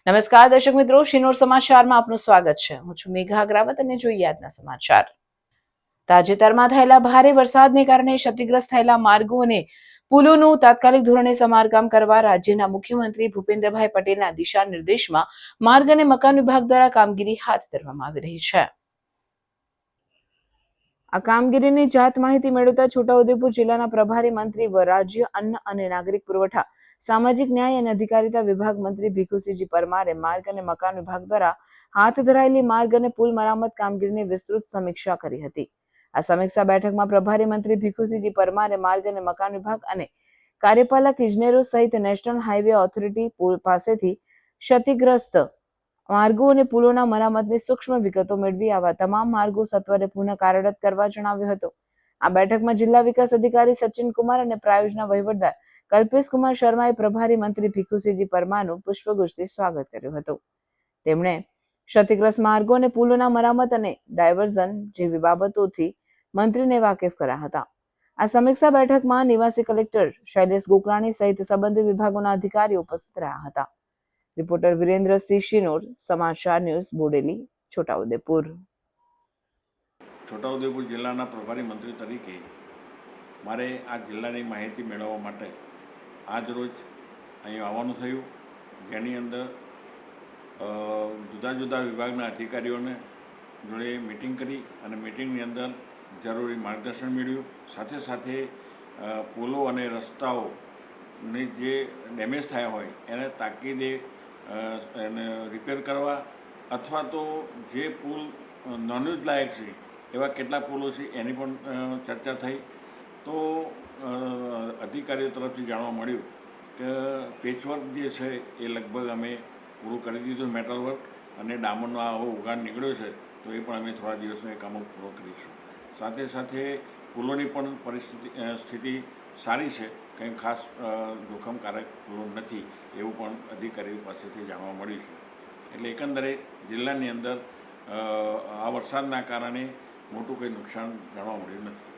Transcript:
નમસ્કાર દર્શક મિત્રો, શિનોર સમાચારમાં આપનું સ્વાગત છે. હું છું મેઘા અગ્રાવત અને જોઈએ આજના સમાચાર. તાજેતરમાં થયેલા ભારે વરસાદને કારણે ક્ષતિગ્રસ્ત થયેલા માર્ગો અને પુલોનું તાત્કાલિક ધોરણે સમારકામ કરવા રાજ્યના મુખ્યમંત્રી ભૂપેન્દ્રભાઈ પટેલના દિશા નિર્દેશમાં માર્ગ અને મકાન વિભાગ દ્વારા કામગીરી હાથ ધરવામાં આવી રહી છે. આ કામગીરીની જાત માહિતી મેળવતા છોટાઉદેપુર જિલ્લાના પ્રભારી મંત્રી વ રાજ્ય અન્ન અને નાગરિક પુરવઠા સામાજિક ન્યાય અને અધિકારીતા વિભાગ મંત્રી ભીખુસિંહજી પરમારે માર્ગ અને મકાન વિભાગ દ્વારા હાથ ધરાયેલી માર્ગ અને પુલ મરામત કામગીરીની વિસ્તૃત સમીક્ષા કરી હતી. આ સમીક્ષા બેઠકમાં પ્રભારી મંત્રી ભીખુસિંહજી પરમારે માર્ગ અને મકાન વિભાગ અને કાર્યપાલક ઇજનેરો સહિત નેશનલ હાઈવે ઓથોરિટી પુલ પાસેથી ક્ષતિગ્રસ્ત માર્ગો અને પુલોના મરામતની સૂક્ષ્મ વિગતો મેળવી આવા તમામ માર્ગો સત્વરે પુનઃ કાર્યરત કરવા જણાવ્યું હતું. આ બેઠકમાં જિલ્લા વિકાસ અધિકારી સચિન કુમાર અને પ્રાયોજના વહીવટદાર કલ્પેશ કુમાર શર્માએ પ્રભારી મંત્રી ભીખુસિંહજી પરમારનું પુષ્પગુચ્છથી સ્વાગત કર્યું હતું. તેમણે ક્ષતિગ્રસ્ત માર્ગો અને પુલોના મરામત અને ડાયવર્ઝન જેવી બાબતોથી મંત્રીને વાકેફ કર્યા હતા. આ સમીક્ષા બેઠકમાં નિવાસી કલેક્ટર શૈલેષ ગોકલાણી સહિત સંબંધિત વિભાગોના અધિકારીઓ ઉપસ્થિત રહ્યા હતા. રિપોર્ટર વિરેન્દ્રસિંહ શિનોર, સમાચાર ન્યૂઝ, બોડેલી, છોટાઉદેપુર. છોટાઉદેપુર જિલ્લાના પ્રભારી મંત્રી તરીકે મારે આ જિલ્લાની માહિતી મેળવવા માટે આજ રોજ અહીં આવવાનું થયું, જેની અંદર જુદા જુદા વિભાગના અધિકારીઓને જોડે મિટિંગ કરી અને મિટિંગની અંદર જરૂરી માર્ગદર્શન મેળવ્યું. સાથે સાથે પુલો અને રસ્તાઓને જે ડેમેજ થયા હોય એને તાકીદે એને રિપેર કરવા અથવા તો જે પુલ નોન યુઝ લાયક છે એવા કેટલા પુલો છે એની પણ ચર્ચા થઈ. તો અધિકારીઓ તરફથી જાણવા મળ્યું કે પેચવર્ક જે છે એ લગભગ અમે પૂરું કરી દીધું, મેટલ વર્ક, અને ડામરનો આવો ઉગાડ નીકળ્યો છે તો એ પણ અમે થોડા દિવસમાં એ કામો પૂરો કરીશું. સાથે સાથે પુલોની પણ સ્થિતિ સારી છે, કંઈ ખાસ જોખમકારક પુલો નથી એવું પણ અધિકારીઓ પાસેથી જાણવા મળ્યું છે. એટલે એકંદરે જિલ્લાની અંદર આ વરસાદના કારણે મોટું કંઈ નુકસાન જાણવા મળ્યું નથી.